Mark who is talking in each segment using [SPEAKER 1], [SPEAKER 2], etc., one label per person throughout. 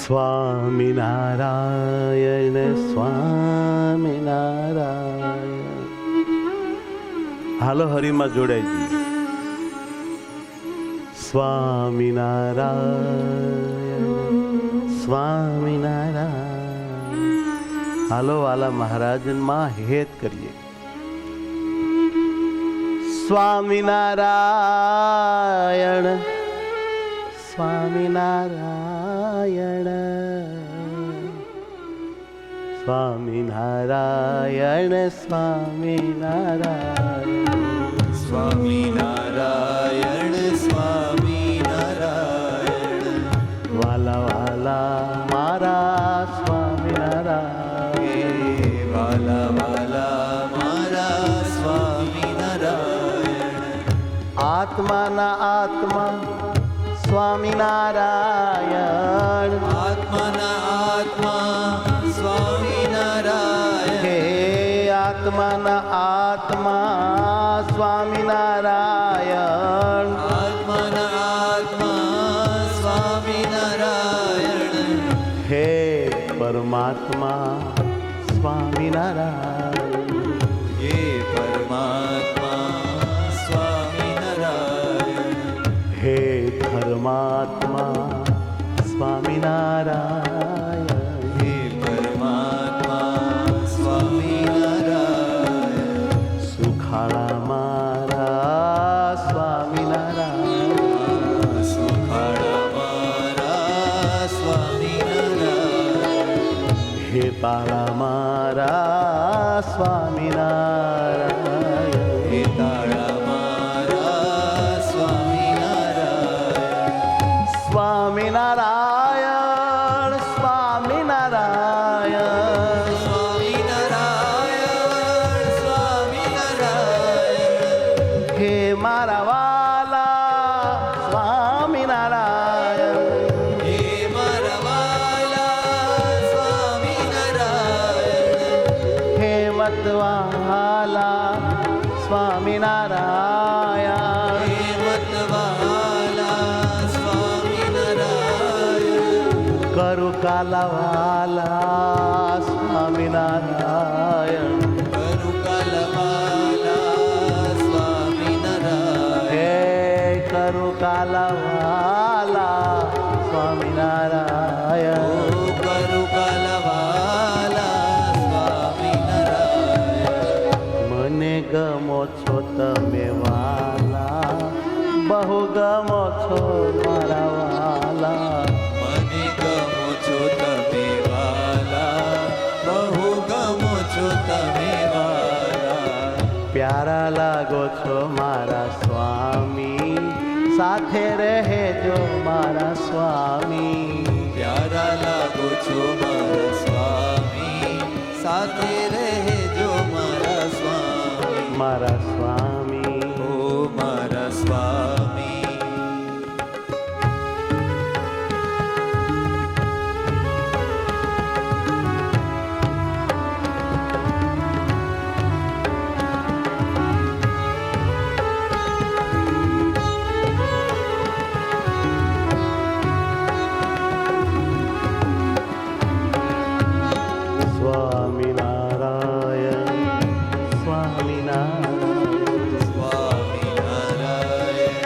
[SPEAKER 1] સ્વામિનારાયણ સ્વામિનારાયણ. હાલો હરિમાં જોડાઈ જઈએ. સ્વામિનારાયણ સ્વામિનારાયણ. હાલો વાલા મહારાજ માં હેત કરીએ. સ્વામિનારાયણ સ્વામિનારાયણ સ્વામિનારાયણ સ્વામિનારાયણ
[SPEAKER 2] સ્વામિનારાયણ સ્વામિનારાયણ.
[SPEAKER 1] વાલા વાલા મારા સ્વામિનારાયણ.
[SPEAKER 2] વાલા વાલા મારા સ્વામિનારાયણ.
[SPEAKER 1] આત્માના આત્મા સ્વામિનારાયણ.
[SPEAKER 2] આત્માના આત્મા સ્વામિનારાયણ.
[SPEAKER 1] હે આત્માના આત્મા સ્વામિનારાયણ.
[SPEAKER 2] આત્માના આત્મા સ્વામિનારાયણ.
[SPEAKER 1] હે પરમાત્મા સ્વામિનારાયણ.
[SPEAKER 2] હે પરમાત્મા સ્વામિનારાયણ.
[SPEAKER 1] હે ધર્માત્મા સ્વામિનારાયણ.
[SPEAKER 2] હે પરમાત્મા સ્વામિનારાયણ.
[SPEAKER 1] સુખાળા મારા સ્વામિનારાયણ.
[SPEAKER 2] સુખાળા મારા સ્વામિનારાયણ.
[SPEAKER 1] હે પાળા મારા સ્વામિનારાયણ.
[SPEAKER 2] હે તાળા મારા સ્વામિનારાયણ.
[SPEAKER 1] સ્વામિનારાયણ સ્વામિનારાયણ.
[SPEAKER 2] સ્વામિનારાયણ સ્વામિનારાયણ.
[SPEAKER 1] હે મારા વાલા સ્વામિનારાયણ.
[SPEAKER 2] હે મારા વાલા સ્વામિનારાયણ.
[SPEAKER 1] હે મતવાલા સ્વામિનારાયણ.
[SPEAKER 2] હે મતવાલા સ્વામિનારાયણ.
[SPEAKER 1] કરુકાલાવાલા સ્વામિનારાયણ.
[SPEAKER 2] કરુકાલવાલા સ્વામિનારાયણ.
[SPEAKER 1] હે કરુકાલાવાલા સ્વામિનારાયણ.
[SPEAKER 2] ઓ કરુકાલવાલા સ્વામિનારાયણ.
[SPEAKER 1] મને ગમો છો તમે વાલા, બહુ ગમો છો મારા વાલા.
[SPEAKER 2] મને ગમો છો તમે વાલા, બહુ ગમો છો તમે વાલા.
[SPEAKER 1] પ્યારા લાગો છો મારા સ્વામી, સાથે રહેજો મારા સ્વામી.
[SPEAKER 2] પ્યારા લાગો છો મારા સ્વામી, સાથે રહેજો મારા સ્વામી.
[SPEAKER 1] મારા સ્વામી
[SPEAKER 2] ઓ મારા સ્વામી.
[SPEAKER 1] સ્વામિનારાયણ સ્વામિનારાયણ.
[SPEAKER 2] સ્વામિનારાયણ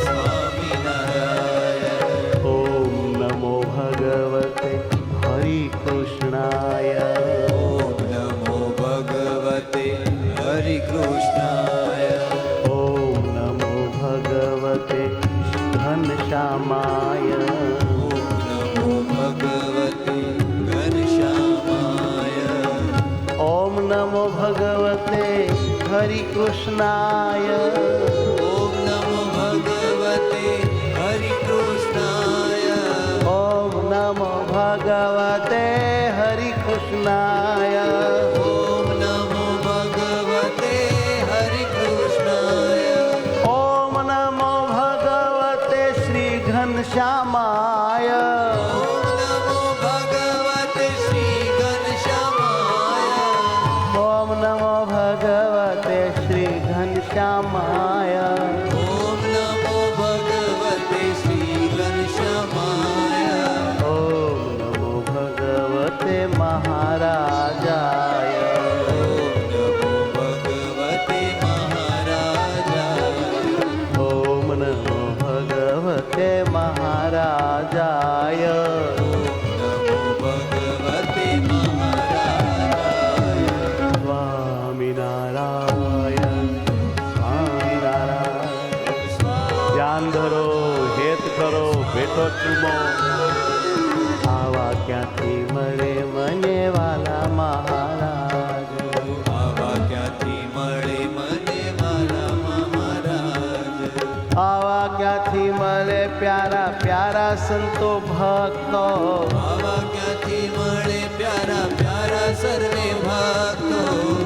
[SPEAKER 2] સ્વામિનારાયણ.
[SPEAKER 1] ઓમ નમો ભગવતે હરિ કૃષ્ણાય.
[SPEAKER 2] ઓમ નમો ભગવતે હરિ કૃષ્ણાય.
[SPEAKER 1] ઓમ નમો ભગવતે ઘનશ્યામાય.
[SPEAKER 2] ઓમ નમો ભગવતે ઘનશ્યામાય.
[SPEAKER 1] ઓમ નમો ભગવતે હરિ કૃષ્ણાય.
[SPEAKER 2] ઓમ નમો ભગવતે હરિ કૃષ્ણાય.
[SPEAKER 1] ઓમ નમો ભગવતે હરિ કૃષ્ણાય.
[SPEAKER 2] ઓમ નમો ભગવતે હરિ કૃષ્ણાય.
[SPEAKER 1] ઓમ નમો ભગવતે શ્રી ઘનશ્યામાય.
[SPEAKER 2] ઓમ નમો ભગવતે શ્રી ઘનશ્યામાય.
[SPEAKER 1] ઓમ નમો ભગવતે શ્રી ઘનશ્યામાય.
[SPEAKER 2] ઓમ નમો ભગવતે શ્રી ઘનશ્યામાય.
[SPEAKER 1] ઓમ
[SPEAKER 2] આવા ક્યાંથી મળે પ્યારા પ્યારા સર્વે ભક્તો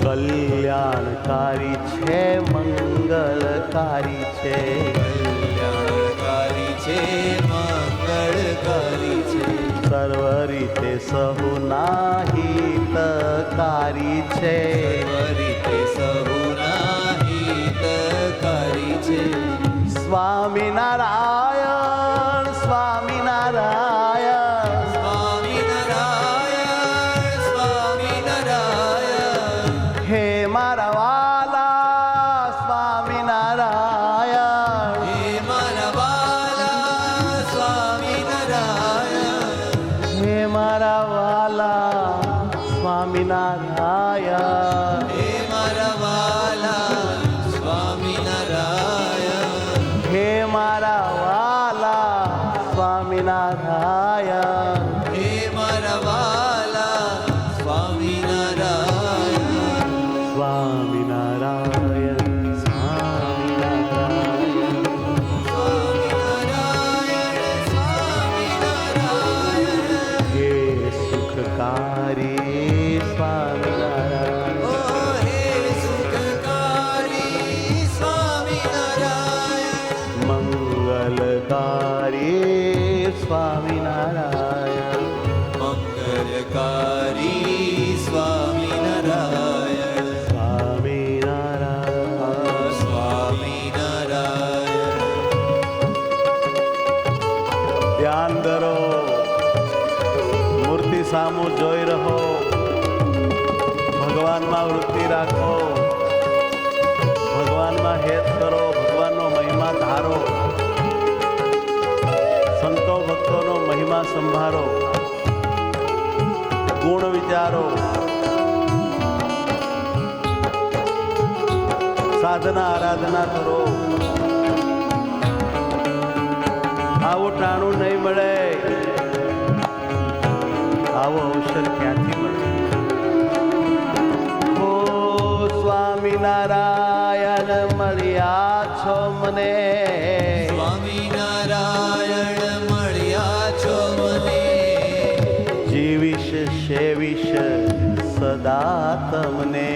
[SPEAKER 1] કલ્યાણકારી છે મંગલકારી છે
[SPEAKER 2] કલ્યાણકારી છે મંગળકારી છે
[SPEAKER 1] સર્વ રીતે સહુના હિતકારી છે
[SPEAKER 2] રીતે સહુના હિતકારી છે
[SPEAKER 1] સ્વામિનારાયણ સ્વામિનારાયણ
[SPEAKER 2] સ્વામિનારાયણ સ્વામિનારાયણ
[SPEAKER 1] હે મારા વાલા સ્વામિનારાયણ
[SPEAKER 2] હે મારા વાલા સ્વામિનારાયણ
[SPEAKER 1] હે મારા વાલા સ્વામિનારાયણ
[SPEAKER 2] હે મારા વાલા સ્વામિનારાયણ
[SPEAKER 1] હે મારા વાલા સ્વામિનારાયણ
[SPEAKER 2] હે મારા વાલા સ્વામિનારાયણ
[SPEAKER 1] સ્વામિનારાયણ સ્વામિનારાયણ
[SPEAKER 2] સ્વામિનારાયણ સ્વામિનારાયણ
[SPEAKER 1] હે સુખકારી સ્વામિનારાયણ
[SPEAKER 2] ઓ હે સુખકારી સ્વામિનારાયણ
[SPEAKER 1] મંગલકારી સ્વામિનારાયણ
[SPEAKER 2] મંગળકારી સ્વામિનારાયણ
[SPEAKER 1] સ્વામિનારાયણ
[SPEAKER 2] સ્વામિનારાયણ
[SPEAKER 1] ધ્યાન ધરો મૂર્તિ સામું જોઈ રહો ભગવાનમાં વૃત્તિ રાખો ભગવાનમાં હેત કરો ભગવાનનો મહિમા ધારો સંતો ભક્તોનો મહિમા સંભાળો ગુણ વિચારો સાધના આરાધના કરો આવું ટાણું નહીં મળે આવો અવસર ક્યાંથી મળે ઓ સ્વામિનારાયણ મળ્યા છો મને
[SPEAKER 2] સ્વામિનારાયણ મળ્યા છો મને
[SPEAKER 1] જીવીશ સેવીશ સદા તમને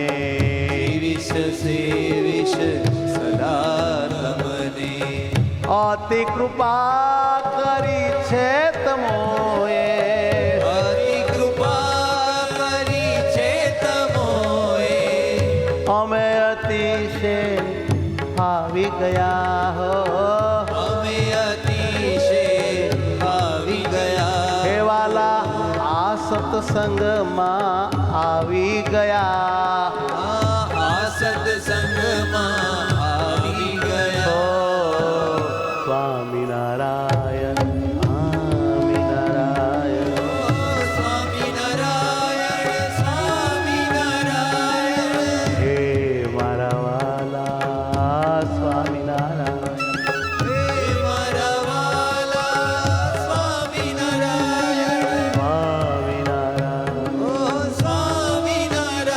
[SPEAKER 2] જીવીશ સેવીશ સદા તમને
[SPEAKER 1] અતિ કૃપા કરી છે તમોએ
[SPEAKER 2] અતિ કૃપા કરી છે તમોએ
[SPEAKER 1] અમે અતિશય આવી ગયા હો
[SPEAKER 2] અમે અતિશય આવી ગયા
[SPEAKER 1] હે વાલા આ સત્સંગમાં આવી ગયા
[SPEAKER 2] આ સત્સંગમાં આવી
[SPEAKER 1] ઓ
[SPEAKER 2] ગયા
[SPEAKER 1] સ્વામિનારાયણ સ્વામિનારાયણ
[SPEAKER 2] સ્વામિનારાયણ સ્વામિનારાયણ
[SPEAKER 1] હે મારા વાલા સ્વામિનારાયણ
[SPEAKER 2] હે મારા વાલા સ્વામિનારાયણ
[SPEAKER 1] સ્વામિનારાયણ
[SPEAKER 2] ઓ સ્વામિનારાયણ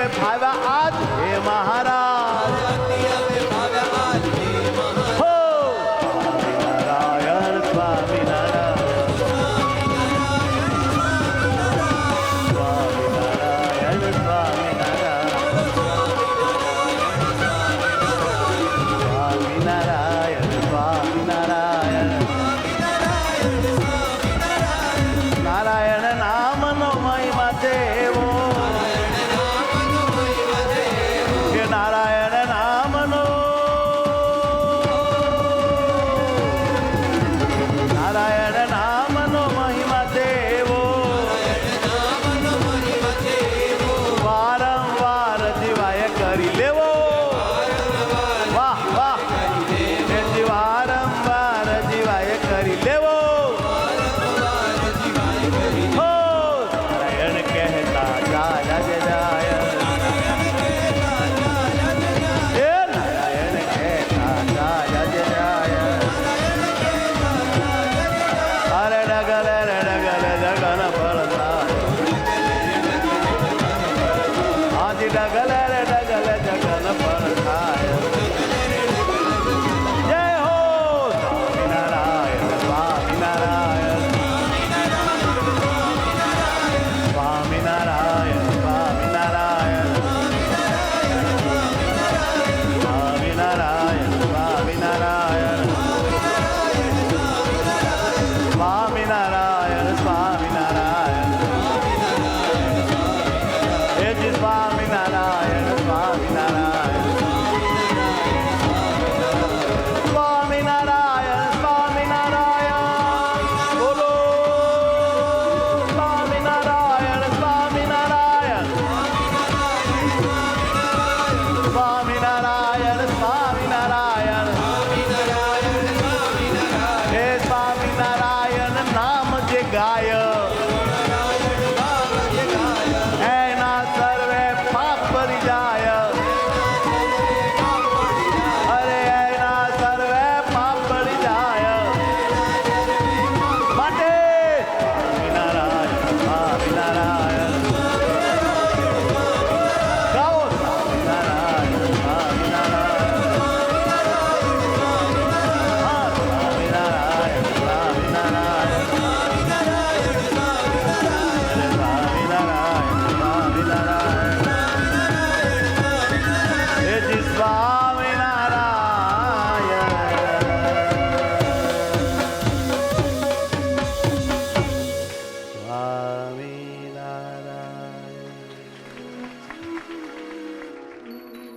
[SPEAKER 1] હવે ભાવ્યા આજ હે મહારાજ
[SPEAKER 2] અતિ હવે ભાવ્યા આજ હે મહારાજ.
[SPEAKER 1] હો સ્વામિનારાયણ સ્વામિનારાયણ સ્વામિનારાયણ સ્વામિનારાયણ સ્વામિનારાયણ સ્વામિનારાયણ નારાયણ નામનો મહિમા દેવો કે નારાયણ નામનો નારાયણ નામનો મહિમા દેવો વારંવાર જીવાય કરી લેવો વાહ વાહ એથી વારંવાર જીવાય કરી લેવો હો નારાયણ કહેતા જાય જય જાય હે નારાયણ કહેતા જાય જય જાય અરે ડગલ જગન ફળતા હાજી ડગલ જગન ફળતાય જય હો સ્વામિનારાયણ સ્વામિનારાયણ સ્વામિનારાયણ સ્વામિનારાયણ સ્વામિનારાયણ સ્વામિનારાયણ સ્વામિનારાયણ સ્વામિનારાયણ હે જી સ્વામિનારાયણ સ્વામિનારાયણ સ્વામિનારાયણ સ્વામિનારાયણ બોલો સ્વામિનારાયણ સ્વામિનારાયણ સ્વામિનારાયણ સ્વામિનારાયણ હે સ્વામિનારાયણ નામ જે ગાય એના સર્વે પાપ પરી જાય